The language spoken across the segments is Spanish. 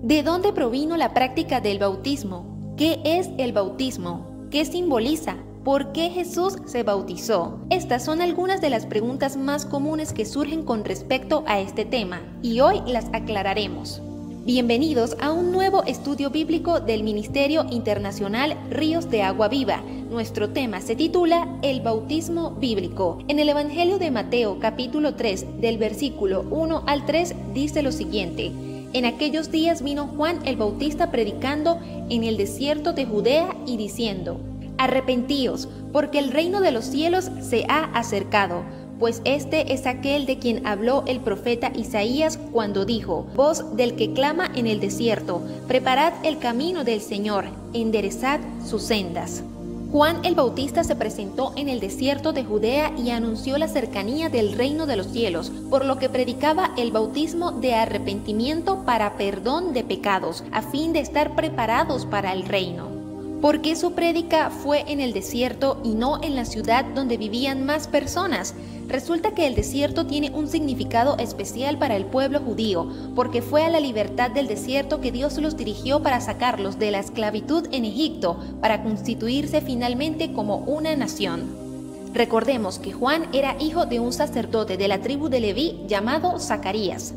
¿De dónde provino la práctica del bautismo? ¿Qué es el bautismo? ¿Qué simboliza? ¿Por qué Jesús se bautizó? Estas son algunas de las preguntas más comunes que surgen con respecto a este tema, y hoy las aclararemos. Bienvenidos a un nuevo estudio bíblico del Ministerio Internacional Ríos de Agua Viva. Nuestro tema se titula El bautismo bíblico. En el Evangelio de Mateo, capítulo 3, del versículo 1 al 3, dice lo siguiente: En aquellos días vino Juan el Bautista predicando en el desierto de Judea y diciendo: Arrepentíos, porque el reino de los cielos se ha acercado. Pues este es aquel de quien habló el profeta Isaías cuando dijo: Voz del que clama en el desierto, preparad el camino del Señor, enderezad sus sendas. Juan el Bautista se presentó en el desierto de Judea y anunció la cercanía del reino de los cielos, por lo que predicaba el bautismo de arrepentimiento para perdón de pecados, a fin de estar preparados para el reino. ¿Por qué su prédica fue en el desierto y no en la ciudad donde vivían más personas? Resulta que el desierto tiene un significado especial para el pueblo judío, porque fue a la libertad del desierto que Dios los dirigió para sacarlos de la esclavitud en Egipto, para constituirse finalmente como una nación. Recordemos que Juan era hijo de un sacerdote de la tribu de Leví llamado Zacarías.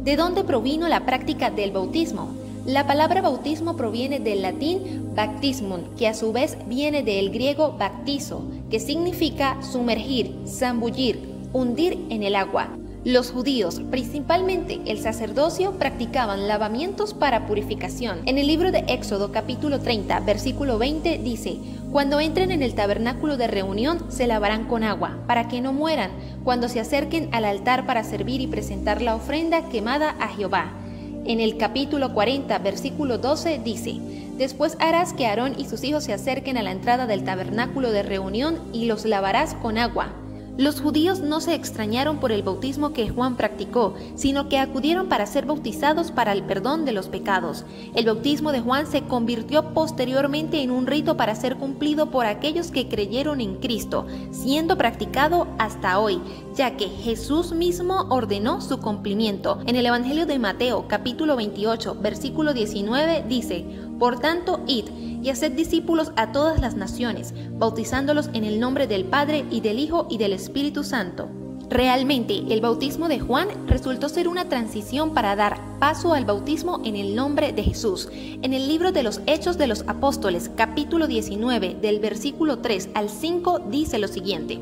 ¿De dónde provino la práctica del bautismo? La palabra bautismo proviene del latín baptismum, que a su vez viene del griego baptizo, que significa sumergir, zambullir, hundir en el agua. Los judíos, principalmente el sacerdocio, practicaban lavamientos para purificación. En el libro de Éxodo capítulo 30, versículo 20 dice: Cuando entren en el tabernáculo de reunión se lavarán con agua, para que no mueran, cuando se acerquen al altar para servir y presentar la ofrenda quemada a Jehová. En el capítulo 40, versículo 12 dice: Después harás que Aarón y sus hijos se acerquen a la entrada del tabernáculo de reunión y los lavarás con agua. Los judíos no se extrañaron por el bautismo que Juan practicó, sino que acudieron para ser bautizados para el perdón de los pecados. El bautismo de Juan se convirtió posteriormente en un rito para ser cumplido por aquellos que creyeron en Cristo, siendo practicado hasta hoy, ya que Jesús mismo ordenó su cumplimiento. En el Evangelio de Mateo, capítulo 28, versículo 19, dice: Por tanto, id y haced discípulos a todas las naciones, bautizándolos en el nombre del Padre y del Hijo y del Espíritu Santo. Realmente, el bautismo de Juan resultó ser una transición para dar paso al bautismo en el nombre de Jesús. En el libro de los Hechos de los Apóstoles, capítulo 19, del versículo 3 al 5, dice lo siguiente: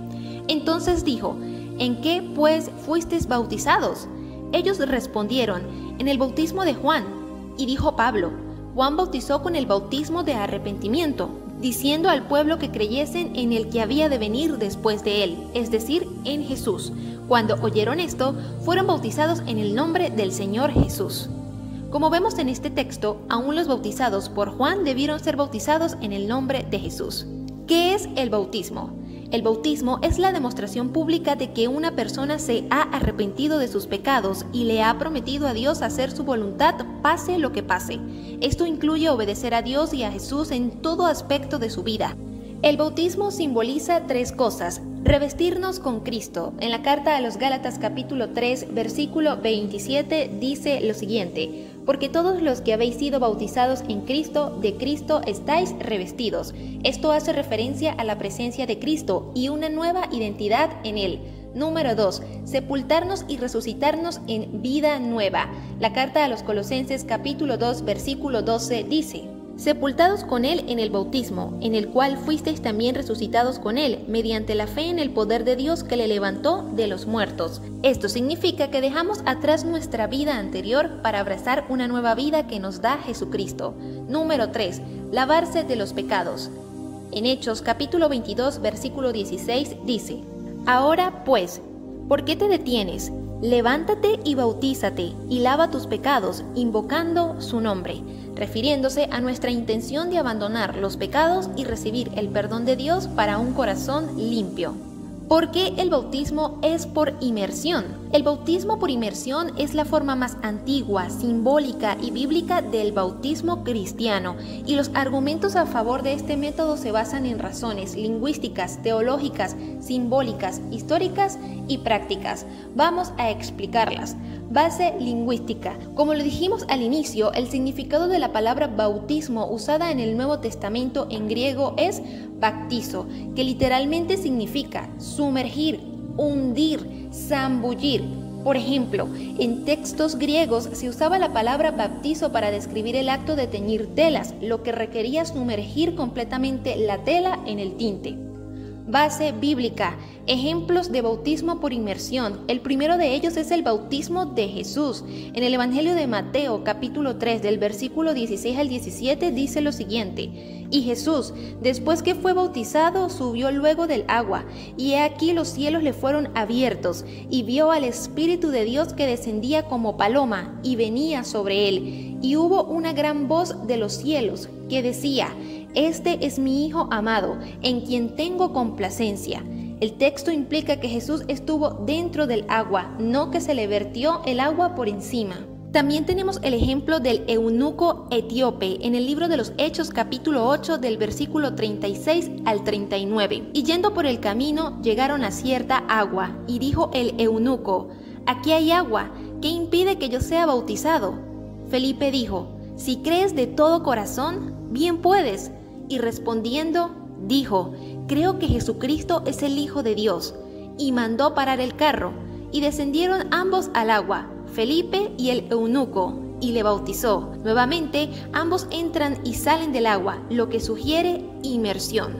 Entonces dijo: ¿En qué, pues, fuisteis bautizados? Ellos respondieron: En el bautismo de Juan. Y dijo Pablo: Juan bautizó con el bautismo de arrepentimiento, diciendo al pueblo que creyesen en el que había de venir después de él, es decir, en Jesús. Cuando oyeron esto, fueron bautizados en el nombre del Señor Jesús. Como vemos en este texto, aún los bautizados por Juan debieron ser bautizados en el nombre de Jesús. ¿Qué es el bautismo? El bautismo es la demostración pública de que una persona se ha arrepentido de sus pecados y le ha prometido a Dios hacer su voluntad, pase lo que pase. Esto incluye obedecer a Dios y a Jesús en todo aspecto de su vida. El bautismo simboliza tres cosas: revestirnos con Cristo. En la carta a los Gálatas capítulo 3, versículo 27 dice lo siguiente: Porque todos los que habéis sido bautizados en Cristo, de Cristo estáis revestidos. Esto hace referencia a la presencia de Cristo y una nueva identidad en Él. Número 2. Sepultarnos y resucitarnos en vida nueva. La carta a los Colosenses capítulo 2, versículo 12 dice: Sepultados con Él en el bautismo, en el cual fuisteis también resucitados con Él, mediante la fe en el poder de Dios que le levantó de los muertos. Esto significa que dejamos atrás nuestra vida anterior para abrazar una nueva vida que nos da Jesucristo. Número 3. Lavarse de los pecados. En Hechos capítulo 22, versículo 16 dice: Ahora pues, ¿por qué te detienes? Levántate y bautízate, y lava tus pecados, invocando su nombre, refiriéndose a nuestra intención de abandonar los pecados y recibir el perdón de Dios para un corazón limpio. ¿Por qué el bautismo es por inmersión? El bautismo por inmersión es la forma más antigua, simbólica y bíblica del bautismo cristiano, y los argumentos a favor de este método se basan en razones lingüísticas, teológicas, simbólicas, históricas y prácticas. Vamos a explicarlas. Base lingüística. Como lo dijimos al inicio, el significado de la palabra bautismo usada en el Nuevo Testamento en griego es baptizo, que literalmente significa sumergir, hundir, zambullir. Por ejemplo, en textos griegos se usaba la palabra baptizo para describir el acto de teñir telas, lo que requería sumergir completamente la tela en el tinte. Base bíblica. Ejemplos de bautismo por inmersión. El primero de ellos es el bautismo de Jesús. En el Evangelio de Mateo, capítulo 3, del versículo 16 al 17, dice lo siguiente: Y Jesús, después que fue bautizado, subió luego del agua, y he aquí los cielos le fueron abiertos, y vio al Espíritu de Dios que descendía como paloma, y venía sobre él. Y hubo una gran voz de los cielos, que decía: Este es mi Hijo amado, en quien tengo complacencia. El texto implica que Jesús estuvo dentro del agua, no que se le vertió el agua por encima. También tenemos el ejemplo del eunuco etíope en el libro de los Hechos capítulo 8 del versículo 36 al 39. Y yendo por el camino llegaron a cierta agua, y dijo el eunuco: Aquí hay agua, ¿qué impide que yo sea bautizado? Felipe dijo: Si crees de todo corazón, bien puedes. Y respondiendo, dijo: Creo que Jesucristo es el Hijo de Dios. Y mandó parar el carro, y descendieron ambos al agua, Felipe y el eunuco, y le bautizó. Nuevamente, ambos entran y salen del agua, lo que sugiere inmersión.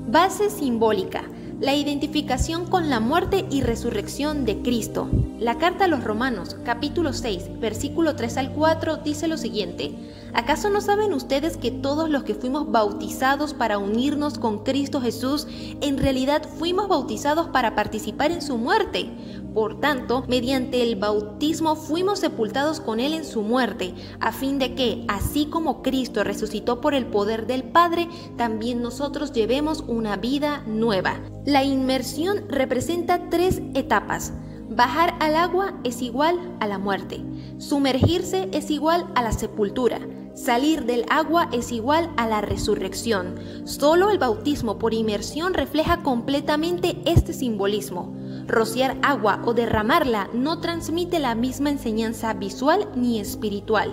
Base simbólica. La identificación con la muerte y resurrección de Cristo. La carta a los Romanos, capítulo 6, versículo 3 al 4, dice lo siguiente: ¿Acaso no saben ustedes que todos los que fuimos bautizados para unirnos con Cristo Jesús, en realidad fuimos bautizados para participar en su muerte? Por tanto, mediante el bautismo fuimos sepultados con Él en su muerte, a fin de que, así como Cristo resucitó por el poder del Padre, también nosotros llevemos una vida nueva. La inmersión representa 3 etapas. Bajar al agua es igual a la muerte. Sumergirse es igual a la sepultura. Salir del agua es igual a la resurrección. Solo el bautismo por inmersión refleja completamente este simbolismo. Rociar agua o derramarla no transmite la misma enseñanza visual ni espiritual.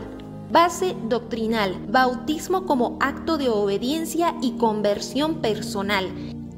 Base doctrinal: bautismo como acto de obediencia y conversión personal.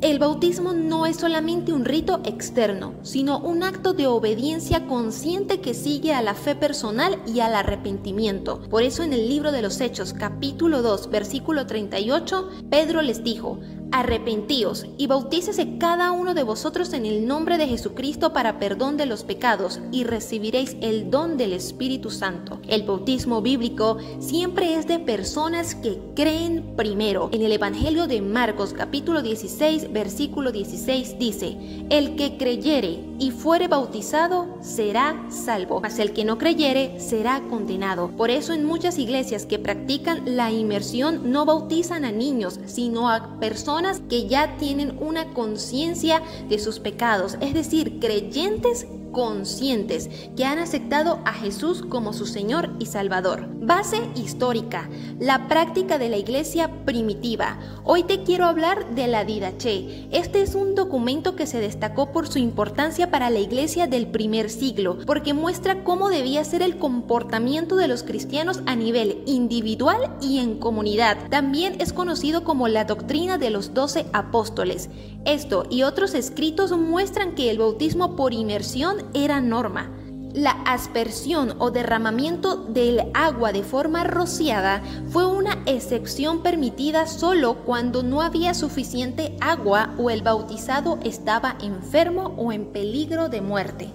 El bautismo no es solamente un rito externo, sino un acto de obediencia consciente que sigue a la fe personal y al arrepentimiento. Por eso en el libro de los Hechos, capítulo 2, versículo 38, Pedro les dijo: Arrepentíos y bautícese cada uno de vosotros en el nombre de Jesucristo para perdón de los pecados, y recibiréis el don del Espíritu Santo. El bautismo bíblico siempre es de personas que creen primero. En el Evangelio de Marcos, capítulo 16, versículo 16 dice: El que creyere y fuere bautizado será salvo, mas el que no creyere será condenado. Por eso en muchas iglesias que practican la inmersión no bautizan a niños, sino a personas que ya tienen una conciencia de sus pecados, es decir, creyentes conscientes que han aceptado a Jesús como su Señor y Salvador. Base histórica: la práctica de la iglesia primitiva. Hoy te quiero hablar de la Didache. Este es un documento que se destacó por su importancia para la iglesia del primer siglo, porque muestra cómo debía ser el comportamiento de los cristianos a nivel individual y en comunidad. También es conocido como la doctrina de los 12 apóstoles. Esto y otros escritos muestran que el bautismo por inmersión era norma. La aspersión o derramamiento del agua de forma rociada fue una excepción permitida solo cuando no había suficiente agua o el bautizado estaba enfermo o en peligro de muerte.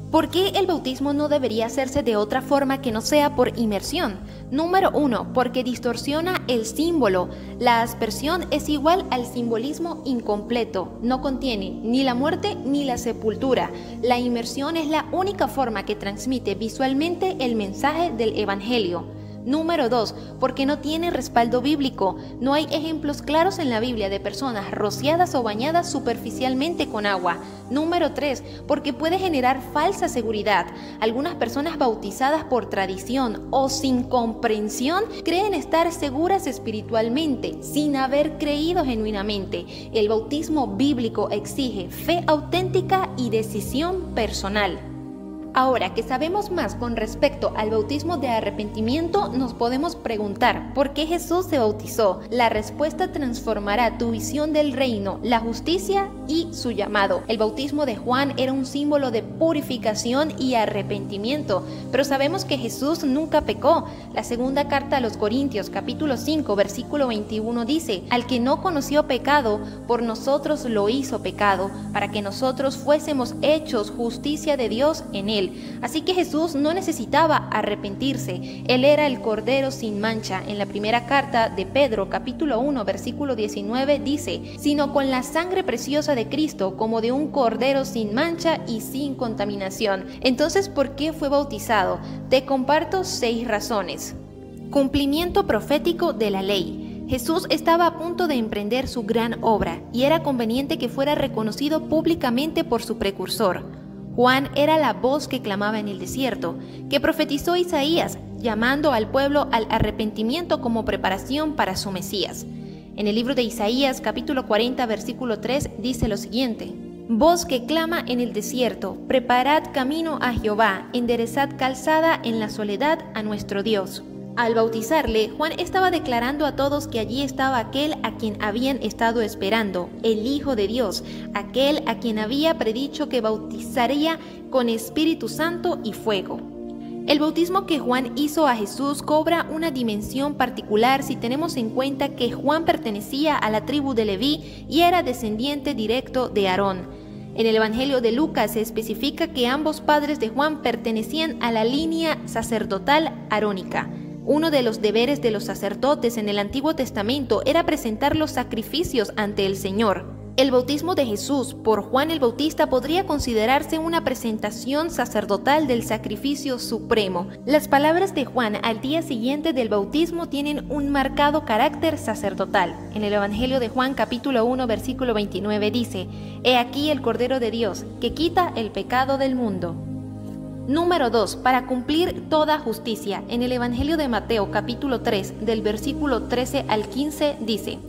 ¿Por qué el bautismo no debería hacerse de otra forma que no sea por inmersión? Número 1. Porque distorsiona el símbolo. La aspersión es igual al simbolismo incompleto. No contiene ni la muerte ni la sepultura. La inmersión es la única forma que transmite visualmente el mensaje del Evangelio. Número 2, porque no tiene respaldo bíblico. No hay ejemplos claros en la Biblia de personas rociadas o bañadas superficialmente con agua. Número 3, porque puede generar falsa seguridad. Algunas personas bautizadas por tradición o sin comprensión creen estar seguras espiritualmente, sin haber creído genuinamente. El bautismo bíblico exige fe auténtica y decisión personal. Ahora que sabemos más con respecto al bautismo de arrepentimiento, nos podemos preguntar, ¿por qué Jesús se bautizó? La respuesta transformará tu visión del reino, la justicia y su llamado. El bautismo de Juan era un símbolo de purificación y arrepentimiento, pero sabemos que Jesús nunca pecó. La segunda carta a los Corintios, capítulo 5, versículo 21 dice, al que no conoció pecado, por nosotros lo hizo pecado, para que nosotros fuésemos hechos justicia de Dios en él. Así que Jesús no necesitaba arrepentirse. Él era el Cordero sin mancha. En la primera carta de Pedro, capítulo 1, versículo 19, dice, sino con la sangre preciosa de Cristo, como de un cordero sin mancha y sin contaminación. Entonces, ¿por qué fue bautizado? Te comparto 6 razones. Cumplimiento profético de la ley. Jesús estaba a punto de emprender su gran obra y era conveniente que fuera reconocido públicamente por su precursor. Juan era la voz que clamaba en el desierto, que profetizó Isaías, llamando al pueblo al arrepentimiento como preparación para su Mesías. En el libro de Isaías, capítulo 40, versículo 3, dice lo siguiente: voz que clama en el desierto, preparad camino a Jehová, enderezad calzada en la soledad a nuestro Dios. Al bautizarle, Juan estaba declarando a todos que allí estaba aquel a quien habían estado esperando, el Hijo de Dios, aquel a quien había predicho que bautizaría con Espíritu Santo y fuego. El bautismo que Juan hizo a Jesús cobra una dimensión particular si tenemos en cuenta que Juan pertenecía a la tribu de Leví y era descendiente directo de Aarón. En el Evangelio de Lucas se especifica que ambos padres de Juan pertenecían a la línea sacerdotal arónica. Uno de los deberes de los sacerdotes en el Antiguo Testamento era presentar los sacrificios ante el Señor. El bautismo de Jesús por Juan el Bautista podría considerarse una presentación sacerdotal del sacrificio supremo. Las palabras de Juan al día siguiente del bautismo tienen un marcado carácter sacerdotal. En el Evangelio de Juan capítulo 1 versículo 29 dice: He aquí el Cordero de Dios, que quita el pecado del mundo. Número 2. Para cumplir toda justicia. En el Evangelio de Mateo capítulo 3 del versículo 13 al 15 dice: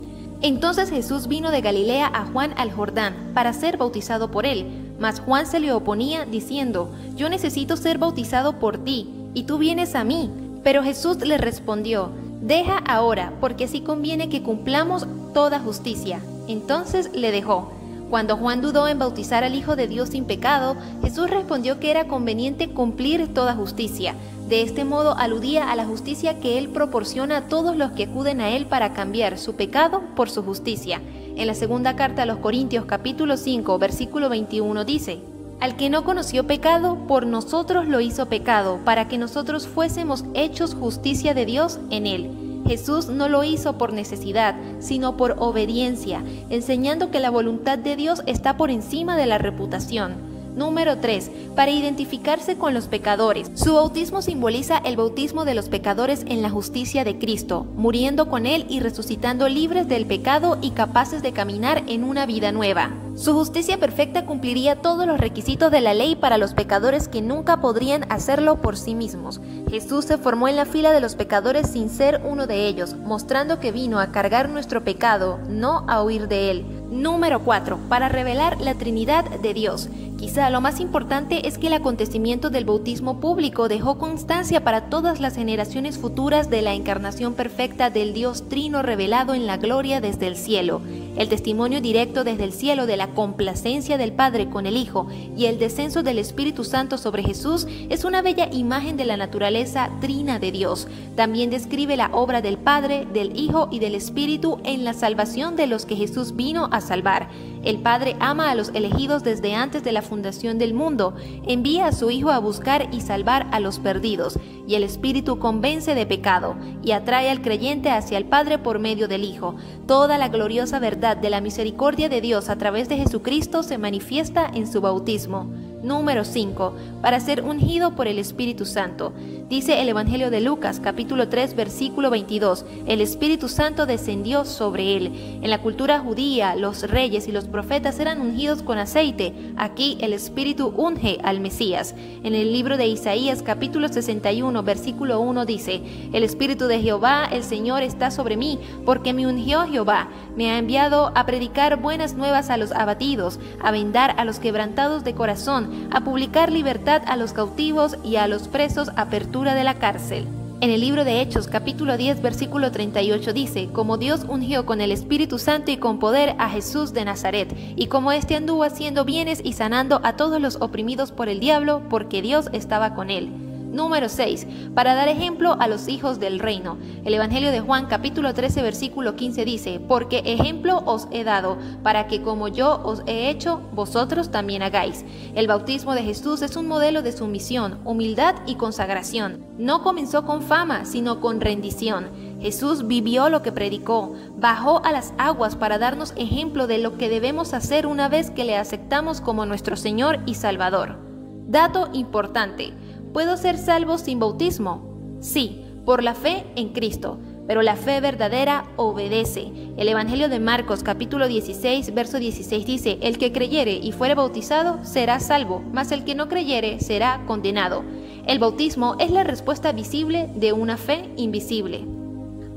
Entonces Jesús vino de Galilea a Juan al Jordán para ser bautizado por él, mas Juan se le oponía diciendo: Yo necesito ser bautizado por ti, y tú vienes a mí. Pero Jesús le respondió: Deja ahora, porque así conviene que cumplamos toda justicia. Entonces le dejó. Cuando Juan dudó en bautizar al Hijo de Dios sin pecado, Jesús respondió que era conveniente cumplir toda justicia. De este modo aludía a la justicia que Él proporciona a todos los que acuden a Él para cambiar su pecado por su justicia. En la segunda carta a los Corintios capítulo 5 versículo 21 dice: Al que no conoció pecado, por nosotros lo hizo pecado, para que nosotros fuésemos hechos justicia de Dios en Él. Jesús no lo hizo por necesidad, sino por obediencia, enseñando que la voluntad de Dios está por encima de la reputación. Número 3. Para identificarse con los pecadores. Su bautismo simboliza el bautismo de los pecadores en la justicia de Cristo, muriendo con Él y resucitando libres del pecado y capaces de caminar en una vida nueva. Su justicia perfecta cumpliría todos los requisitos de la ley para los pecadores que nunca podrían hacerlo por sí mismos. Jesús se formó en la fila de los pecadores sin ser uno de ellos, mostrando que vino a cargar nuestro pecado, no a huir de él. Número 4. Para revelar la Trinidad de Dios. Quizá lo más importante es que el acontecimiento del bautismo público dejó constancia para todas las generaciones futuras de la encarnación perfecta del Dios Trino revelado en la gloria desde el cielo. El testimonio directo desde el cielo de la complacencia del Padre con el Hijo y el descenso del Espíritu Santo sobre Jesús es una bella imagen de la naturaleza trina de Dios. También describe la obra del Padre, del Hijo y del Espíritu en la salvación de los que Jesús vino a salvar. El Padre ama a los elegidos desde antes de la fundación del mundo, envía a su Hijo a buscar y salvar a los perdidos, y el Espíritu convence de pecado y atrae al creyente hacia el Padre por medio del Hijo. Toda la gloriosa verdad de la misericordia de Dios a través de Jesucristo se manifiesta en su bautismo. Número 5. Para ser ungido por el Espíritu Santo. Dice el Evangelio de Lucas, capítulo 3, versículo 22, el Espíritu Santo descendió sobre él. En la cultura judía, los reyes y los profetas eran ungidos con aceite. Aquí el Espíritu unge al Mesías. En el libro de Isaías, capítulo 61, versículo 1 dice, el Espíritu de Jehová, el Señor, está sobre mí, porque me ungió Jehová. Me ha enviado a predicar buenas nuevas a los abatidos, a vendar a los quebrantados de corazón, a publicar libertad a los cautivos y a los presos, apertura de la cárcel. En el libro de Hechos, capítulo 10, versículo 38 dice, como Dios ungió con el Espíritu Santo y con poder a Jesús de Nazaret, y como éste anduvo haciendo bienes y sanando a todos los oprimidos por el diablo, porque Dios estaba con él. Número 6. Para dar ejemplo a los hijos del reino. El Evangelio de Juan capítulo 13 versículo 15 dice, porque ejemplo os he dado, para que como yo os he hecho, vosotros también hagáis. El bautismo de Jesús es un modelo de sumisión, humildad y consagración. No comenzó con fama, sino con rendición. Jesús vivió lo que predicó, bajó a las aguas para darnos ejemplo de lo que debemos hacer una vez que le aceptamos como nuestro Señor y Salvador. Dato importante. ¿Puedo ser salvo sin bautismo? Sí, por la fe en Cristo, pero la fe verdadera obedece. El Evangelio de Marcos capítulo 16, verso 16 dice, el que creyere y fuere bautizado será salvo, mas el que no creyere será condenado. El bautismo es la respuesta visible de una fe invisible.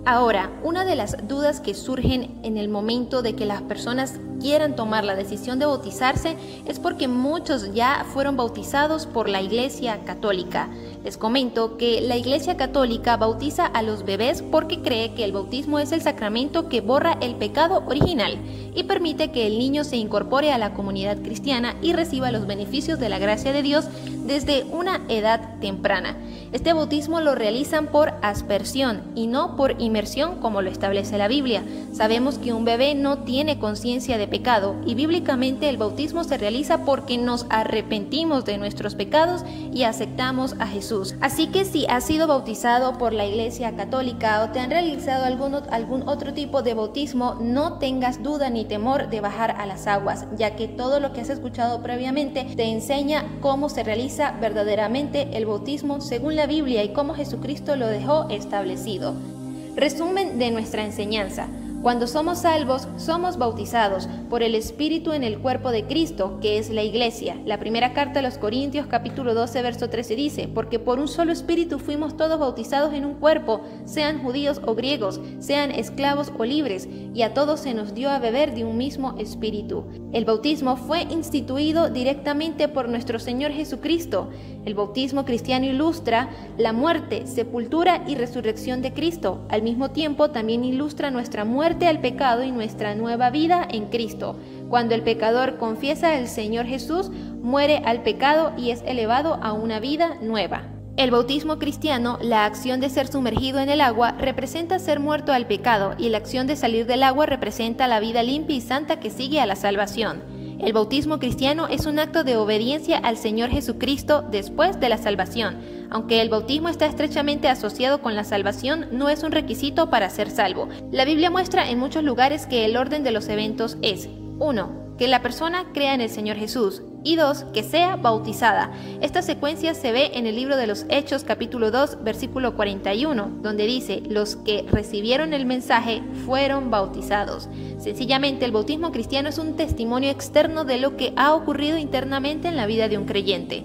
Ahora, una de las dudas que surgen en el momento de que las personas quieran tomar la decisión de bautizarse es porque muchos ya fueron bautizados por la Iglesia Católica. Les comento que la Iglesia Católica bautiza a los bebés porque cree que el bautismo es el sacramento que borra el pecado original y permite que el niño se incorpore a la comunidad cristiana y reciba los beneficios de la gracia de Dios desde una edad temprana. Este bautismo lo realizan por aspersión y no por inmersión como lo establece la Biblia. Sabemos que un bebé no tiene conciencia de pecado y bíblicamente el bautismo se realiza porque nos arrepentimos de nuestros pecados y aceptamos a Jesús. Así que si has sido bautizado por la Iglesia Católica o te han realizado algún otro tipo de bautismo, no tengas duda ni temor de bajar a las aguas, ya que todo lo que has escuchado previamente te enseña cómo se realiza verdaderamente el bautismo según la Biblia y cómo Jesucristo lo dejó establecido. Resumen de nuestra enseñanza. Cuando somos salvos, somos bautizados por el Espíritu en el cuerpo de Cristo, que es la Iglesia. La primera carta a los Corintios, capítulo 12, verso 13 dice, porque por un solo Espíritu fuimos todos bautizados en un cuerpo, sean judíos o griegos, sean esclavos o libres, y a todos se nos dio a beber de un mismo Espíritu. El bautismo fue instituido directamente por nuestro Señor Jesucristo. El bautismo cristiano ilustra la muerte, sepultura y resurrección de Cristo. Al mismo tiempo, también ilustra nuestra muerte al pecado y nuestra nueva vida en Cristo. Cuando el pecador confiesa al Señor Jesús, muere al pecado y es elevado a una vida nueva. El bautismo cristiano, la acción de ser sumergido en el agua, representa ser muerto al pecado y la acción de salir del agua representa la vida limpia y santa que sigue a la salvación. El bautismo cristiano es un acto de obediencia al Señor Jesucristo después de la salvación. Aunque el bautismo está estrechamente asociado con la salvación, no es un requisito para ser salvo. La Biblia muestra en muchos lugares que el orden de los eventos es 1. Que la persona crea en el Señor Jesús y 2. Que sea bautizada. Esta secuencia se ve en el libro de los Hechos capítulo 2 versículo 41, donde dice, los que recibieron el mensaje fueron bautizados. Sencillamente el bautismo cristiano es un testimonio externo de lo que ha ocurrido internamente en la vida de un creyente.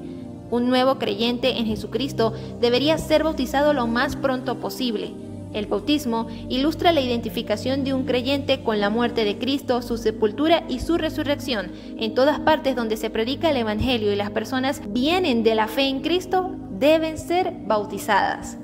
Un nuevo creyente en Jesucristo debería ser bautizado lo más pronto posible. El bautismo ilustra la identificación de un creyente con la muerte de Cristo, su sepultura y su resurrección. En todas partes donde se predica el Evangelio y las personas vienen de la fe en Cristo, deben ser bautizadas.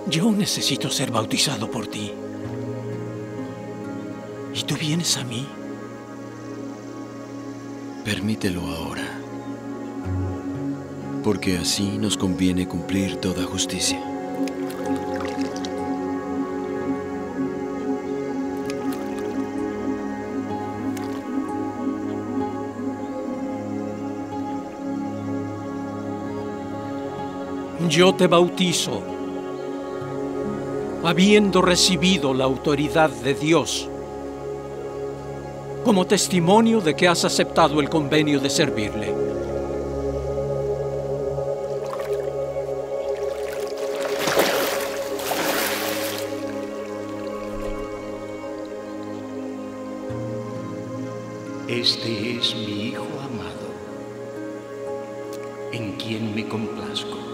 Yo necesito ser bautizado por ti. ¿Y tú vienes a mí? Permítelo ahora, porque así nos conviene cumplir toda justicia. Yo te bautizo, habiendo recibido la autoridad de Dios, como testimonio de que has aceptado el convenio de servirle. Este es mi Hijo amado, en quien me complazco.